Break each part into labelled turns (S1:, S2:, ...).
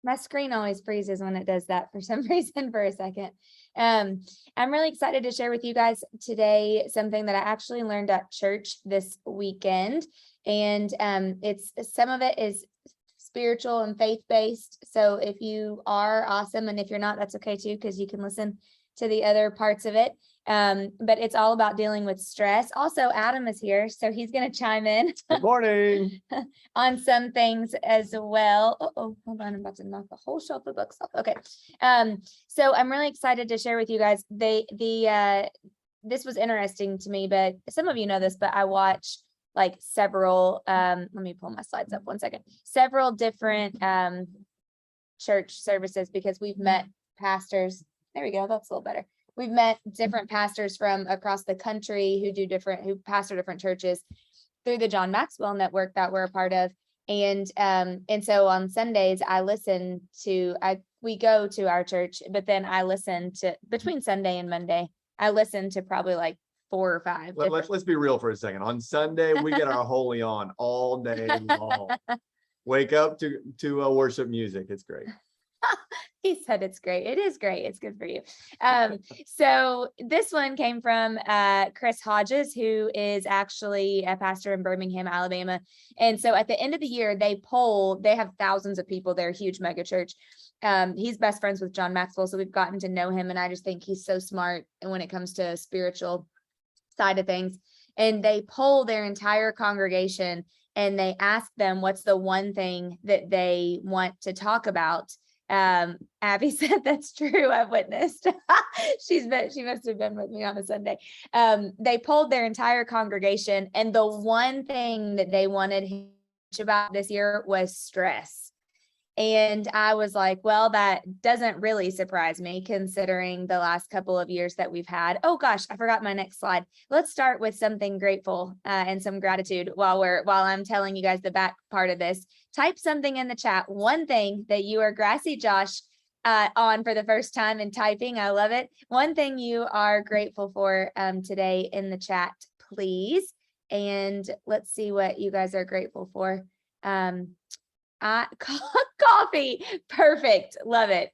S1: My screen always freezes when it does that for some reason for a second. Um, I'm really excited to share with you guys today something that I actually learned at church this weekend. And it's some of it is spiritual and faith-based. So if you are, awesome, and if you're not, that's okay too, because you can listen to the other parts of it. But it's all about dealing with stress. Also, Adam is here, so he's going to chime in
S2: Good morning.
S1: on some things as well. Oh, hold on, I'm about to knock the whole shelf of books off. Okay. So I'm really excited to share with you guys. This was interesting to me, but some of you know this, but I watch like several, let me pull my slides up 1 second, several different church services, because we've met pastors. There we go. That's a little better. We've met different pastors from across the country who pastor different churches through the John Maxwell Network that we're a part of. And so on Sundays, we go to our church, but then I listen to, between Sunday and Monday, I listen to probably like 4 or 5.
S2: Let's be real for a second. On Sunday, we get our holy on all day long. Wake up to worship music. It's great.
S1: He said it's great. It is great. It's good for you. So this one came from Chris Hodges, who is actually a pastor in Birmingham, Alabama. And so at the end of the year, they have thousands of people. They're a huge mega church. He's best friends with John Maxwell, so we've gotten to know him, and I just think he's so smart when it comes to spiritual side of things. And they poll their entire congregation, and they ask them what's the one thing that they want to talk about. Abby said that's true. I've witnessed. She must have been with me on a Sunday. They polled their entire congregation, and the one thing that they wanted him to teach about this year was stress. And I was like, well, that doesn't really surprise me considering the last couple of years that we've had. Oh gosh, I forgot my next slide. Let's start with something grateful and some gratitude while I'm telling you guys the back part of this. Type something in the chat. One thing that you are Grassy Josh on for the first time in typing. I love it. One thing you are grateful for today in the chat, please. And let's see what you guys are grateful for. Coffee. Perfect. Love it.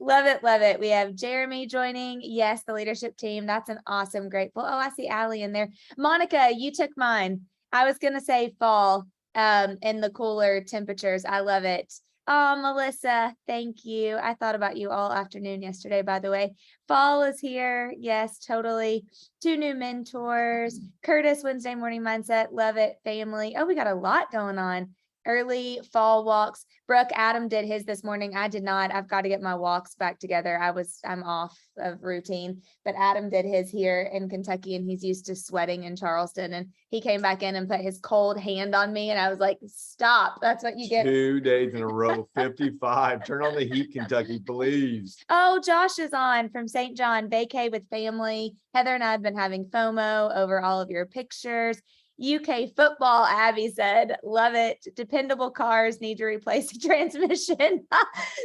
S1: Love it. Love it. We have Jeremy joining. Yes, the leadership team. That's an awesome, grateful. Oh, I see Allie in there. Monica, you took mine. I was going to say fall in the cooler temperatures. I love it. Oh, Melissa, thank you. I thought about you all afternoon yesterday, by the way. Fall is here. Yes, totally. 2 new mentors. Curtis, Wednesday morning mindset. Love it. Family. Oh, we got a lot going on. Early fall walks. Brooke, Adam did his this morning. I did not. I've got to get my walks back together. I'm off of routine, but Adam did his here in Kentucky, and he's used to sweating in Charleston. And he came back in and put his cold hand on me, and I was like, stop. That's what you get.
S2: 2 days in a row, 55. Turn on the heat, Kentucky, please.
S1: Oh, Josh is on from St. John, vacay with family. Heather and I have been having FOMO over all of your pictures. UK football, Abby said, love it. Dependable cars need to replace the transmission.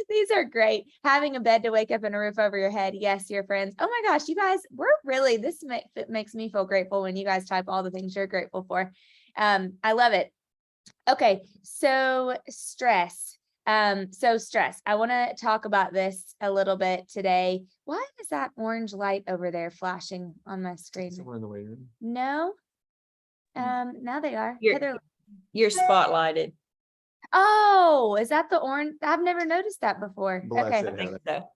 S1: These are great. Having a bed to wake up and a roof over your head. Yes, your friends. Oh my gosh, you guys, it makes me feel grateful when you guys type all the things you're grateful for. I love it. Okay, so stress. Stress. I want to talk about this a little bit today. Why is that orange light over there flashing on my screen?
S2: Somewhere in the waiting room.
S1: No. Now they are.
S3: You're spotlighted.
S1: Oh, is that the orange? I've never noticed that before.
S2: Bless
S1: Okay.
S2: it,
S3: I think
S2: Heather.
S3: so.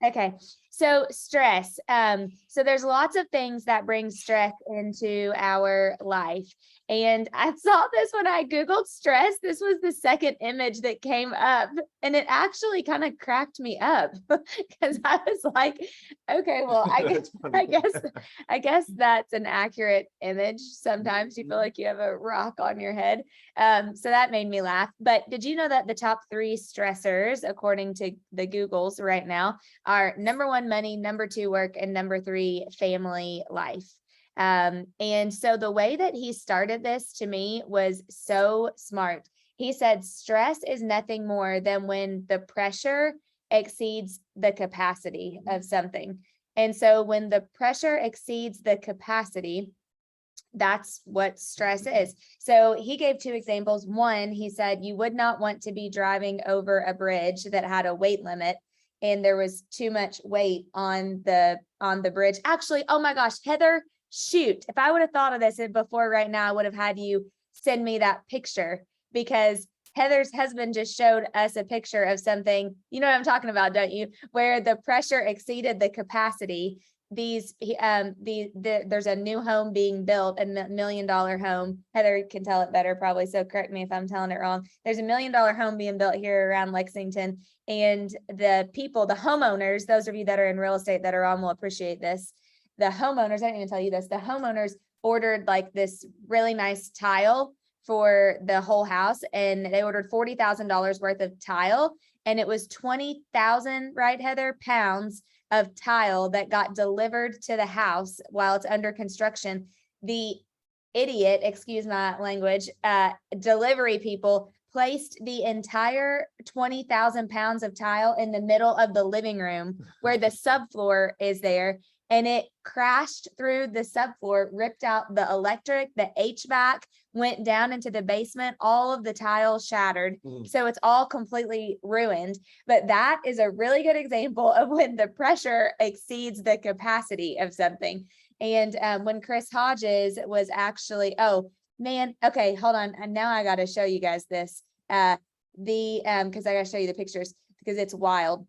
S1: Okay. So stress. So there's lots of things that bring stress into our life. And I saw this when I Googled stress. This was the second image that came up, and it actually kind of cracked me up because I was like, okay, well,
S2: That's funny.
S1: I guess that's an accurate image. Sometimes you feel like you have a rock on your head. So that made me laugh. But did you know that the top 3 stressors, according to the Googles right now, are number 1, money, number 2, work, and number 3, family life. And so the way that he started this to me was so smart. He said, stress is nothing more than when the pressure exceeds the capacity of something. And so when the pressure exceeds the capacity, That's what stress is. So he gave 2 examples. One, he said you would not want to be driving over a bridge that had a weight limit and there was too much weight on the bridge. Actually, oh my gosh, Heather, shoot, if I would have thought of this before right now, I would have had you send me that picture, because Heather's husband just showed us a picture of something, you know what I'm talking about, don't you? Where the pressure exceeded the capacity. There's a new home being built, a $1 million home. Heather can tell it better probably, so correct me if I'm telling it wrong. There's a $1 million home being built here around Lexington, and the people, the homeowners, those of you that are in real estate that are on will appreciate this. The homeowners, I didn't even tell you this, the homeowners ordered like this really nice tile for the whole house, and they ordered $40,000 worth of tile, and it was 20,000, right, Heather, pounds of tile that got delivered to the house while it's under construction. The idiot, excuse my language, delivery people placed the entire 20,000 pounds of tile in the middle of the living room where the subfloor is there, and it crashed through the subfloor, ripped out the electric, the HVAC, went down into the basement, all of the tile shattered. So it's all completely ruined. But that is a really good example of when the pressure exceeds the capacity of something. And when Chris Hodges was actually, oh man, okay, hold on. And now I got to show you guys this, because I got to show you the pictures because it's wild.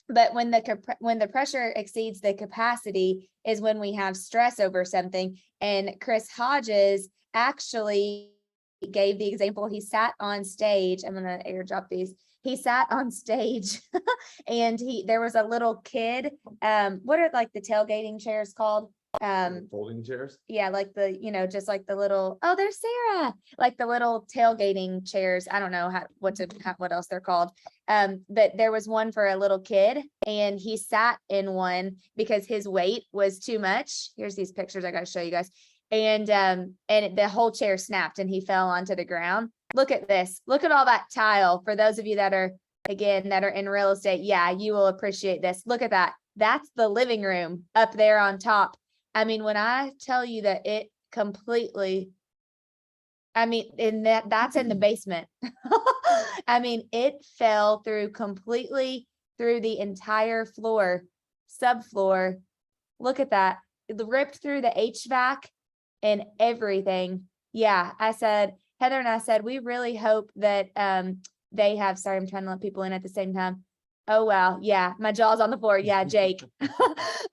S1: But when the pressure exceeds the capacity is when we have stress over something. And Chris Hodges actually gave the example. He sat on stage. I'm going to airdrop these. He sat on stage and there was a little kid. What are like the tailgating chairs called?
S2: Folding chairs.
S1: Yeah, like the, just like the little, oh, there's Sarah, like the little tailgating chairs. I don't know what else they're called. But there was one for a little kid, and he sat in one because his weight was too much. Here's these pictures I got to show you guys. And the whole chair snapped and he fell onto the ground. Look at this. Look at all that tile. For those of you that are in real estate, yeah, you will appreciate this. Look at that. That's the living room up there on top. I mean, when I tell you that it completely, that's in the basement. I mean, it fell completely through the entire floor, subfloor. Look at that. It ripped through the HVAC and everything. Yeah, Heather and I said, we really hope that they have, sorry, I'm trying to let people in at the same time. Oh, wow. Yeah. My jaw's on the floor. Yeah. Jake,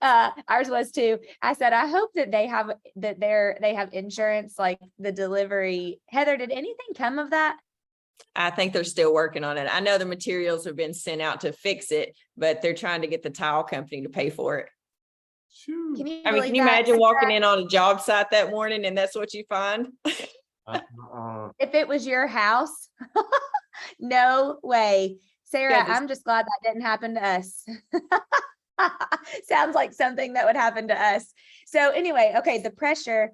S1: ours was too. I said, I hope that they have insurance, like the delivery. Heather, did anything come of that?
S3: I think they're still working on it. I know the materials have been sent out to fix it, but they're trying to get the tile company to pay for it.
S2: Shoot.
S1: Can you
S3: Can you imagine walking in on a job site that morning and that's what you find?
S1: If it was your house? No way. Sarah, I'm just glad that didn't happen to us. Sounds like something that would happen to us. So anyway, okay, the pressure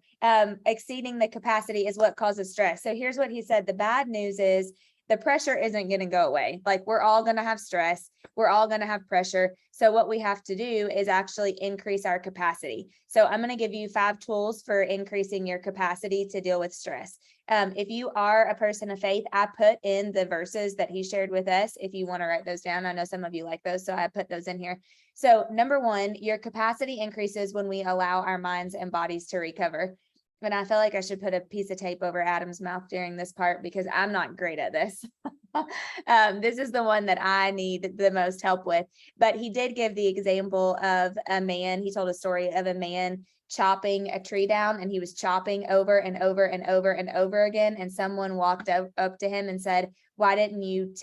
S1: exceeding the capacity is what causes stress. So here's what he said. The bad news is the pressure isn't going to go away. Like, we're all going to have stress. We're all going to have pressure. So what we have to do is actually increase our capacity. So I'm going to give you 5 tools for increasing your capacity to deal with stress. If you are a person of faith, I put in the verses that he shared with us. If you want to write those down, I know some of you like those, so I put those in here. So number 1, your capacity increases when we allow our minds and bodies to recover. And I feel like I should put a piece of tape over Adam's mouth during this part because I'm not great at this. This is the one that I need the most help with. But he did give the example of a man. He told a story of a man chopping a tree down, and he was chopping over and over and over and over again. And someone walked up to him and said, why don't you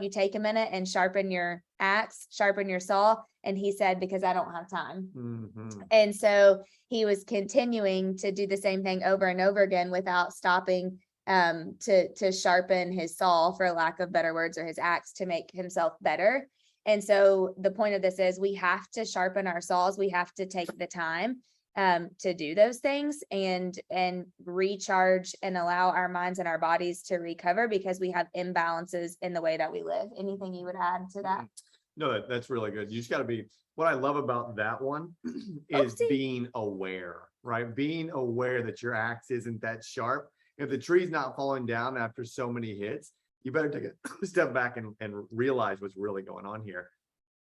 S1: take a minute and sharpen your axe, sharpen your saw? And he said, because I don't have time.
S2: Mm-hmm.
S1: And so he was continuing to do the same thing over and over again without stopping to sharpen his saw, for lack of better words, or his axe to make himself better. And so the point of this is we have to sharpen our saws. We have to take the time to do those things and recharge and allow our minds and our bodies to recover, because we have imbalances in the way that we live. Anything you would add to that?
S2: No, that's really good. You just gotta be, what I love about that one is
S1: Oopsie.
S2: being aware, right? Being aware that your axe isn't that sharp. If the tree's not falling down after so many hits, you better take a step back and realize what's really going on here,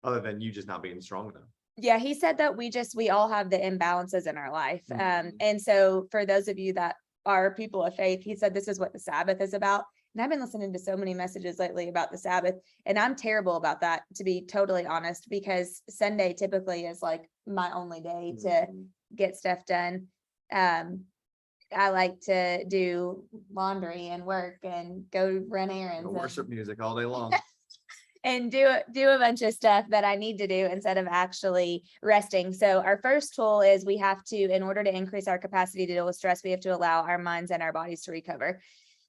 S2: other than you just not being strong enough.
S1: Yeah, he said that we all have the imbalances in our life.
S2: Mhm.
S1: And so for those of you that are people of faith, he said this is what the Sabbath is about. And I've been listening to so many messages lately about the Sabbath, and I'm terrible about that, to be totally honest, because Sunday typically is like my only day to
S2: Mhm.
S1: get stuff done. I like to do laundry and work and go run errands
S2: No worship
S1: and
S2: music all day long.
S1: do a bunch of stuff that I need to do instead of actually resting. So our first tool is we have to, in order to increase our capacity to deal with stress, we have to allow our minds and our bodies to recover.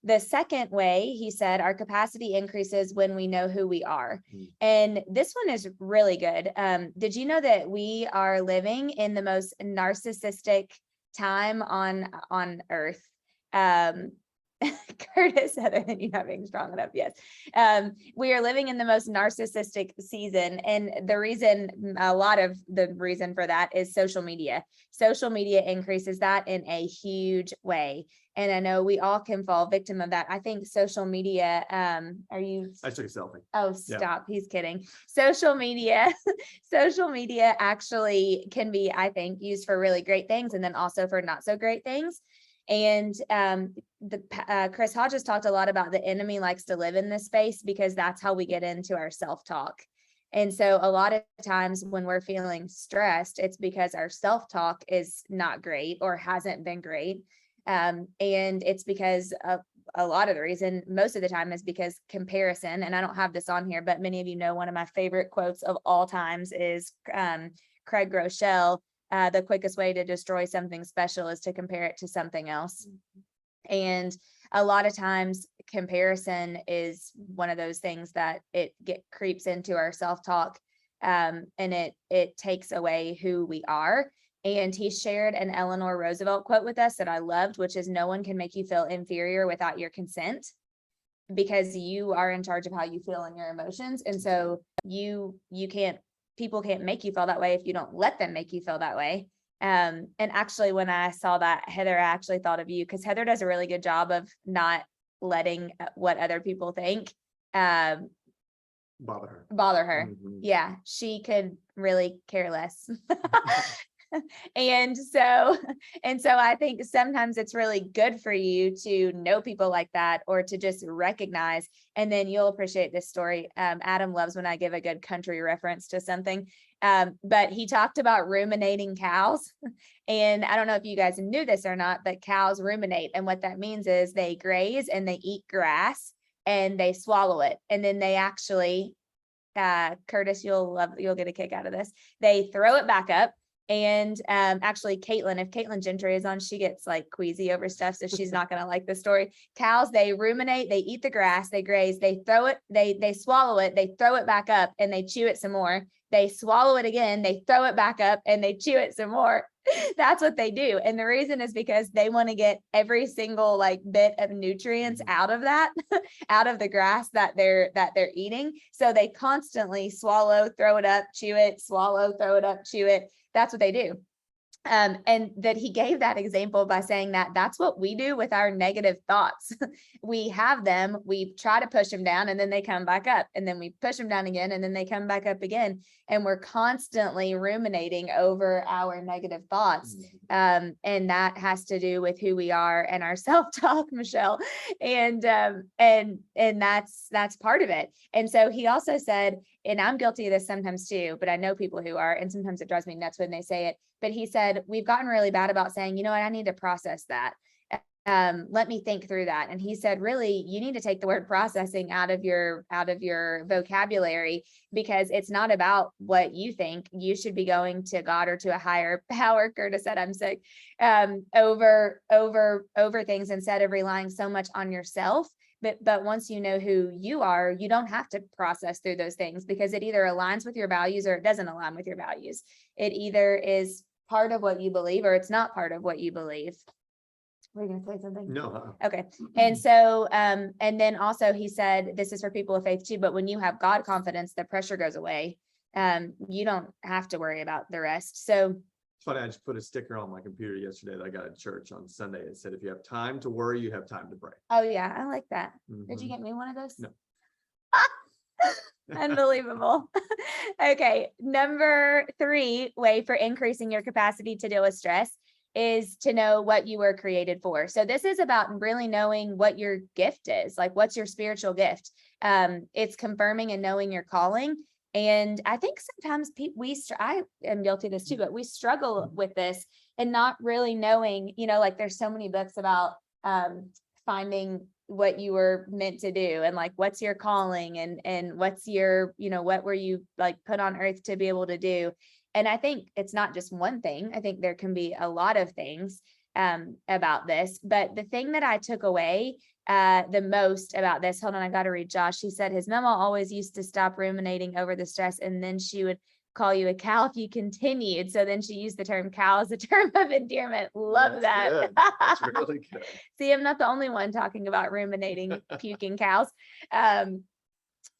S1: The second way, he said, our capacity increases when we know who we are.
S2: Mm.
S1: And this one is really good. Did you know that we are living in the most narcissistic time on earth? Curtis, other than you not being strong enough, yes. We are living in the most narcissistic season. And the reason, a lot of the reason for that is social media. Social media increases that in a huge way. And I know we all can fall victim of that. I think social media, are you?
S2: I took a selfie.
S1: Oh,
S2: Yeah.
S1: stop. He's kidding. Social media, social media actually can be, I think, used for really great things and then also for not so great things. And Chris Hodges talked a lot about the enemy likes to live in this space because that's how we get into our self-talk. And so a lot of times when we're feeling stressed, it's because our self-talk is not great or hasn't been great. And it's because a lot of the reason, most of the time, is because comparison. And I don't have this on here, but many of you know one of my favorite quotes of all times is Craig Groeschel. The quickest way to destroy something special is to compare it to something else. And a lot of times comparison is one of those things that it creeps into our self-talk, and it takes away who we are. And he shared an Eleanor Roosevelt quote with us that I loved, which is, no one can make you feel inferior without your consent, because you are in charge of how you feel and your emotions. And so people can't make you feel that way if you don't let them make you feel that way. And actually, when I saw that, Heather, I actually thought of you, because Heather does a really good job of not letting what other people think
S2: Bother her.
S1: bother her.
S2: Mhm.
S1: Yeah, she could really care less. And so I think sometimes it's really good for you to know people like that, or to just recognize, and then you'll appreciate this story. Adam loves when I give a good country reference to something. But he talked about ruminating cows. And I don't know if you guys knew this or not, but cows ruminate. And what that means is they graze and they eat grass and they swallow it. And then they actually, Curtis, you'll get a kick out of this. They throw it back up. And actually, Caitlin, if Caitlin Gentry is on, she gets like queasy over stuff, so she's not gonna like the story. Cows, they ruminate, they eat the grass, they graze, they throw it, they swallow it, they throw it back up, and they chew it some more. They swallow it again, they throw it back up, and they chew it some more. That's what they do. And the reason is because they want to get every single like bit of nutrients out of that, out of the grass that they're eating. So they constantly swallow, throw it up, chew it, swallow, throw it up, chew it. That's what they do. And that he gave that example by saying that that's what we do with our negative thoughts. We have them, we try to push them down, and then they come back up, and then we push them down again, and then they come back up again. And we're constantly ruminating over our negative thoughts. And that has to do with who we are and our self-talk, Michelle. And that's part of it. And so he also said, and I'm guilty of this sometimes too, but I know people who are, and sometimes it drives me nuts when they say it, but he said, we've gotten really bad about saying, you know what, I need to process that. Let me think through that. And he said, really, you need to take the word processing out of your vocabulary, because it's not about what you think. You should be going to God or to a higher power. Curtis said, I'm sick, over things, instead of relying so much on yourself. But once you know who you are, you don't have to process through those things, because it either aligns with your values or it doesn't align with your values. It either is part of what you believe or it's not part of what you believe. Were you gonna say something?
S2: No,
S1: Okay. And so, and then also he said, this is for people of faith too, but when you have God confidence, the pressure goes away. You don't have to worry about the rest. So,
S2: it's funny, I just put a sticker on my computer yesterday that I got at church on Sunday. It said, if you have time to worry, you have time to pray.
S1: oh yeah, I like that. Did you
S2: Mhm.
S1: get me one of those?
S2: No.
S1: Unbelievable. Okay, number 3 way for increasing your capacity to deal with stress is to know what you were created for. So this is about really knowing what your gift is, like what's your spiritual gift. It's confirming and knowing your calling. And I think sometimes I am guilty of this too, but we struggle with this and not really knowing, like there's so many books about finding what you were meant to do and like what's your calling and what's your, what were you like put on earth to be able to do. And I think it's not just one thing. I think there can be a lot of things about this, but the thing that I took away the most about this, hold on, I got to read Josh. He said his mama always used to stop ruminating over the stress and then she would call you a cow if you continued. So then she used the term cow as a term of endearment. Love
S2: That's
S1: that.
S2: good. That's really good.
S1: See, I'm not the only one talking about ruminating, puking cows.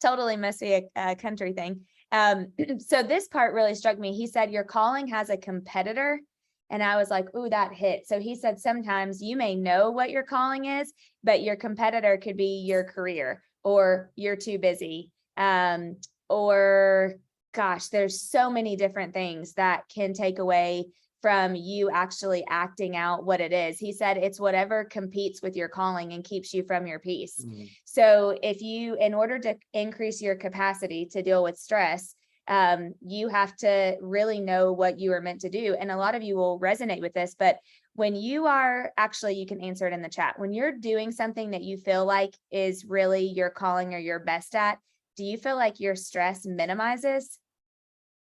S1: Totally must be a country thing. So this part really struck me. He said, your calling has a competitor. And I was like, ooh, that hit. So he said, sometimes you may know what your calling is, but your competitor could be your career or you're too busy. Or gosh, there's so many different things that can take away from you actually acting out what it is. He said it's whatever competes with your calling and keeps you from your peace.
S2: Mhm.
S1: So if you, in order to increase your capacity to deal with stress, you have to really know what you are meant to do. And a lot of you will resonate with this, but when you are actually, you can answer it in the chat. When you're doing something that you feel like is really your calling or your best at, do you feel like your stress minimizes?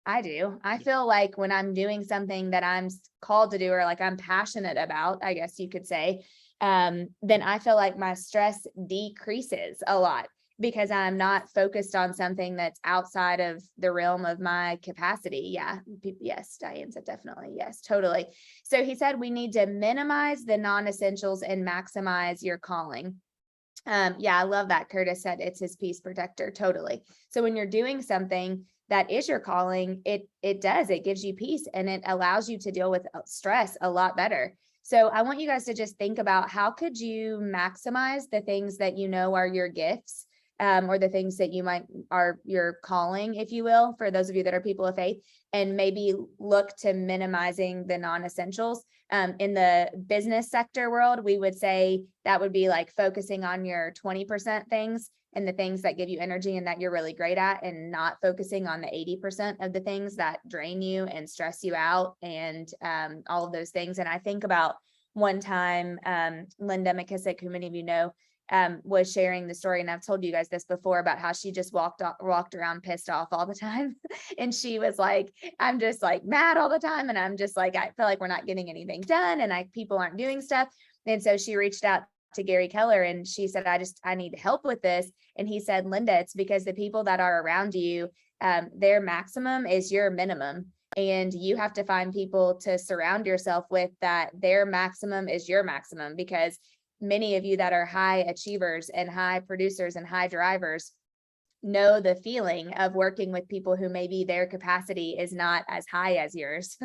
S1: I do. I feel like when I'm doing something that I'm called to do, or like I'm passionate about, I guess you could say, then I feel like my stress decreases a lot because I'm not focused on something that's outside of the realm of my capacity. Yeah. Yes. Diane said definitely. Yes, totally. So he said, we need to minimize the non-essentials and maximize your calling. Yeah, I love that. Curtis said it's his peace protector. Totally. So when you're doing something that is your calling, it gives you peace and it allows you to deal with stress a lot better. So I want you guys to just think about how could you maximize the things that you know are your gifts, or the things that you might are your calling, if you will, for those of you that are people of faith, and maybe look to minimizing the non-essentials. In the business sector world, we would say that would be like focusing on your 20% things and the things that give you energy and that you're really great at, and not focusing on the 80% of the things that drain you and stress you out and all of those things. And I think about one time, Linda McKissick, who many of you know, was sharing the story, and I've told you guys this before about how she just walked around pissed off all the time. And she was like, I'm just like mad all the time. And I'm just like, I feel like we're not getting anything done and people aren't doing stuff. And so she reached out to Gary Keller and she said, I need help with this. And he said, Linda, it's because the people that are around you, their maximum is your minimum. And you have to find people to surround yourself with that their maximum is your maximum, because many of you that are high achievers and high producers and high drivers know the feeling of working with people who maybe their capacity is not as high as yours.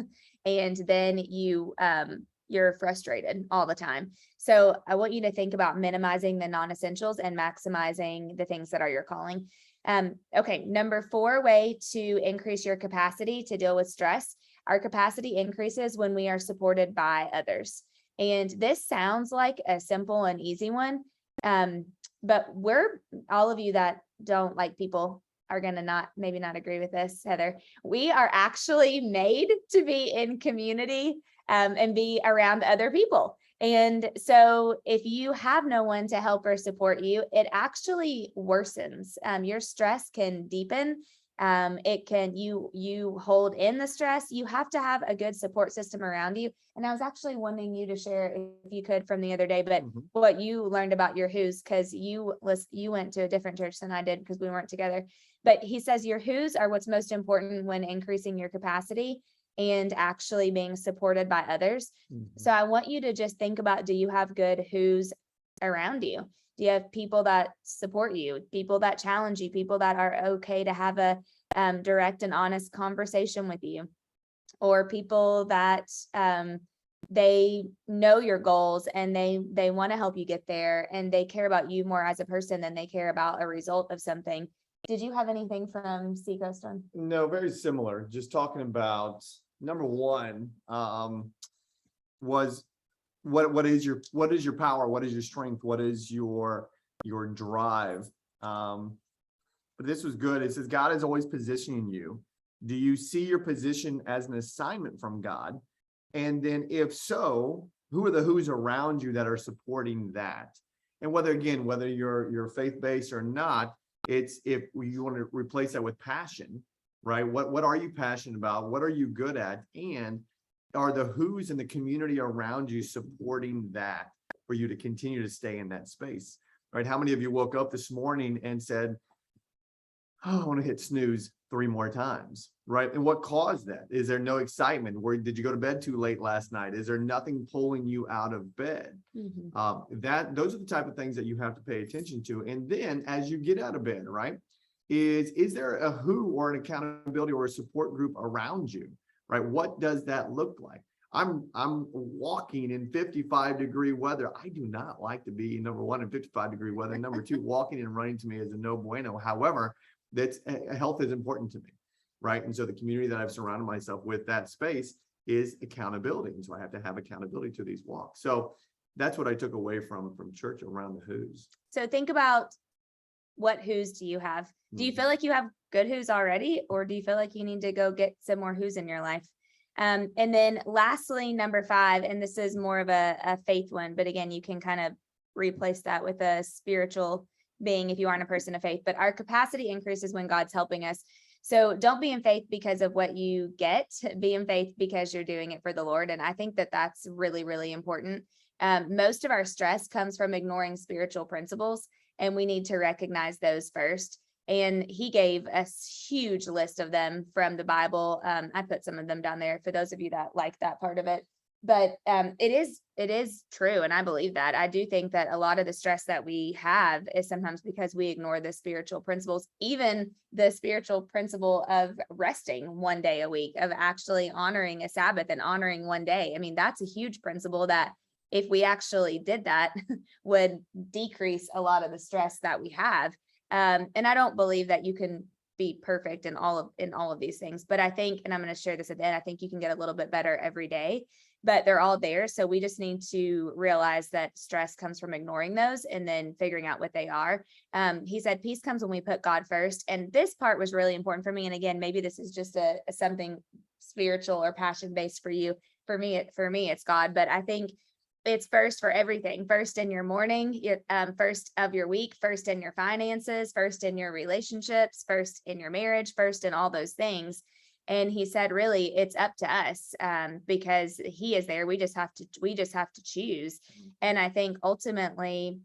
S1: And then you're frustrated all the time. So I want you to think about minimizing the non-essentials and maximizing the things that are your calling. Okay, number 4 way to increase your capacity to deal with stress. Our capacity increases when we are supported by others. And this sounds like a simple and easy one. But all of you that don't like people are going to maybe not agree with this, Heather. We are actually made to be in community, and be around other people. And so if you have no one to help or support you, it actually worsens. Your stress can deepen. You hold in the stress. You have to have a good support system around you. And I was actually wanting you to share, if you could, from the other day, but what you learned about your who's, because you went to a different church than I did because we weren't together. But he says your who's are what's most important when increasing your capacity. and actually being supported by others. So I want you to just think about, do you have good who's around you? Do you have people that support you, people that challenge you, people that are okay to have a direct and honest conversation with you, or people that they know your goals and they want to help you get there, and they care about you more as a person than they care about a result of something. Did you have anything from Seacoast on?
S2: No, very similar. Just talking about number one, was what is your power? What is your strength? What is your drive? But this was good. It says God is always positioning you. Do you see your position as an assignment from God? And then if so, who are the who's around you that are supporting that? And whether you're faith-based or not, it's if you want to replace that with passion, right? What are you passionate about? What are you good at? And are the who's in the community around you supporting that for you to continue to stay in that space, right? How many of you woke up this morning and said, oh, I want to hit snooze 3 more times, right? And what caused that? Is there no excitement? Did you go to bed too late last night? Is there nothing pulling you out of bed? Those are the type of things that you have to pay attention to. And then as you get out of bed, right? Is there a who or an accountability or a support group around you, right? What does that look like? I'm walking in 55-degree weather. I do not like to be, number one, in 55-degree weather. Number two, walking and running to me is a no bueno. However, health is important to me, right? And so the community that I've surrounded myself with, that space, is accountability. And so I have to have accountability to these walks. So that's what I took away from church around the who's.
S1: So think about, what who's do you have? Do you feel like you have good who's already, or do you feel like you need to go get some more who's in your life? And then lastly, number 5, and this is more of a faith one, but again, you can kind of replace that with a spiritual being if you aren't a person of faith. But our capacity increases when God's helping us. So don't be in faith because of what you get. Be in faith because you're doing it for the Lord. And I think that that's really, really important. Most of our stress comes from ignoring spiritual principles, and we need to recognize those first. And he gave a huge list of them from the Bible. I put some of them down there for those of you that like that part of it. But it is true. And I believe that. I do think that a lot of the stress that we have is sometimes because we ignore the spiritual principles, even the spiritual principle of resting 1 day a week, of actually honoring a Sabbath and honoring 1 day. I mean, that's a huge principle that if we actually did that would decrease a lot of the stress that we have. And I don't believe that you can be perfect in all of these things, but I think, and I'm going to share this at the end, I think you can get a little bit better every day, but they're all there. So we just need to realize that stress comes from ignoring those and then figuring out what they are. He said, peace comes when we put God first. And this part was really important for me. And again, maybe this is just something spiritual or passion based for you. For me, it's God, but I think it's first for everything. First in your morning, first of your week, first in your finances, first in your relationships, first in your marriage, first in all those things. And he said, really, it's up to us, because he is there. We just have to choose. And I think ultimately,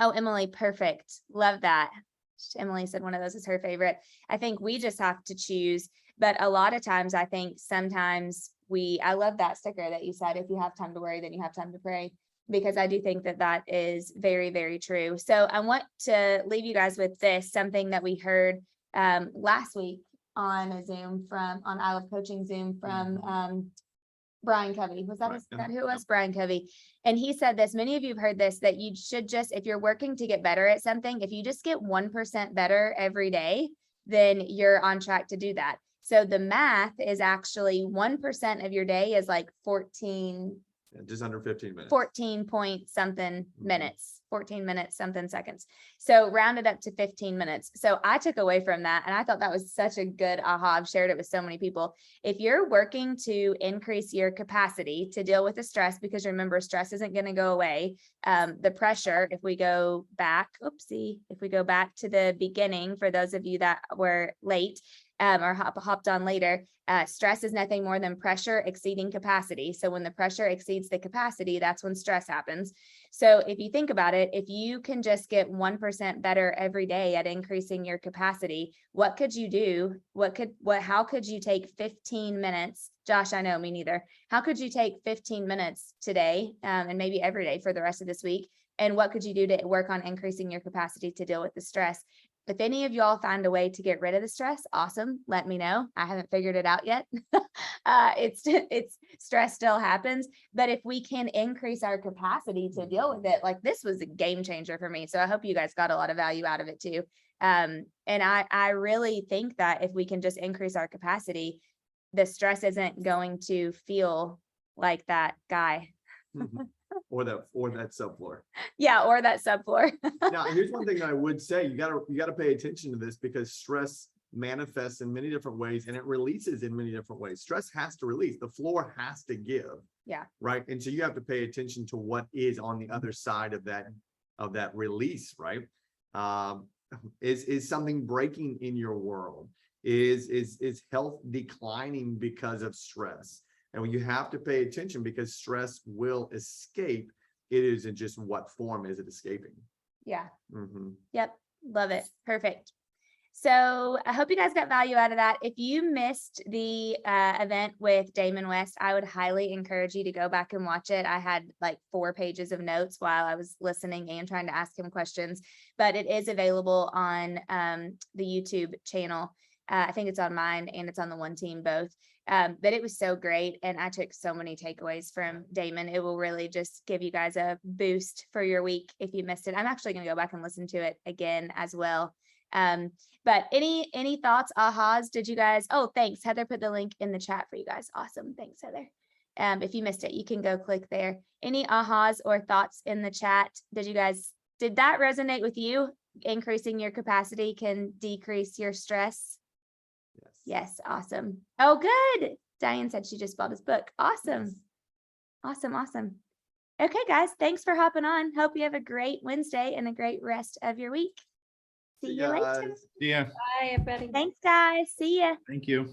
S1: oh, Emily, perfect. Love that. Emily said one of those is her favorite. I think we just have to choose. But a lot of times, I think sometimes I love that sticker that you said, if you have time to worry, then you have time to pray, because I do think that that is very, very true. So I want to leave you guys with this, something that we heard last week on a Zoom on I Love Coaching Zoom from Brian Covey. Was that, that who it was? Brian Covey. And he said this, many of you have heard this, that you should just, if you're working to get better at something, if you just get 1% better every day, then you're on track to do that. So the math is actually 1% of your day is like 14,
S2: just under 15 minutes,
S1: 14 point something minutes, 14 minutes, something seconds. So round it up to 15 minutes. So I took away from that, and I thought that was such a good aha. I've shared it with so many people. If you're working to increase your capacity to deal with the stress, because remember, stress isn't going to go away. The pressure, if we go back to the beginning, for those of you that were late, or hopped on later. Stress is nothing more than pressure exceeding capacity. So when the pressure exceeds the capacity, that's when stress happens. So if you think about it, if you can just get 1% better every day at increasing your capacity, what could you do? How could you take 15 minutes? Josh, I know, me neither. How could you take 15 minutes today, and maybe every day for the rest of this week? And what could you do to work on increasing your capacity to deal with the stress? If any of y'all find a way to get rid of the stress, awesome. Let me know. I haven't figured it out yet. It's stress still happens, but if we can increase our capacity to deal with it, like this was a game changer for me. So I hope you guys got a lot of value out of it too. And I really think that if we can just increase our capacity, the stress isn't going to feel like that guy.
S2: Or that subfloor.
S1: Yeah, or that subfloor.
S2: Now, here's one thing that I would say, you gotta pay attention to this, because stress manifests in many different ways and it releases in many different ways. Stress has to release, the floor has to give.
S1: Yeah.
S2: Right. And so you have to pay attention to what is on the other side of that release, right? Is something breaking in your world? Is health declining because of stress? And you have to pay attention, because stress will escape. It isn't just what form is it escaping.
S1: Yeah.
S2: Mm-hmm.
S1: Yep. Love it. Perfect. So I hope you guys got value out of that. If you missed the event with Damon West, I would highly encourage you to go back and watch it. I had like 4 pages of notes while I was listening and trying to ask him questions, but it is available on the YouTube channel. I think it's on mine and it's on the One Team both. But it was so great. And I took so many takeaways from Damon. It will really just give you guys a boost for your week if you missed it. I'm actually going to go back and listen to it again as well. But any thoughts, ahas? Did you guys? Oh, thanks. Heather put the link in the chat for you guys. Awesome. Thanks, Heather. If you missed it, you can go click there. Any ahas or thoughts in the chat? Did that resonate with you? Increasing your capacity can decrease your stress. Yes. Awesome. Oh, good. Diane said she just bought his book. Awesome.
S2: Yes.
S1: Awesome. Okay, guys. Thanks for hopping on. Hope you have a great Wednesday and a great rest of your week. See you later.
S2: Guys.
S4: Yeah,
S3: Bye, everybody.
S1: Thanks, guys. See ya.
S4: thank you.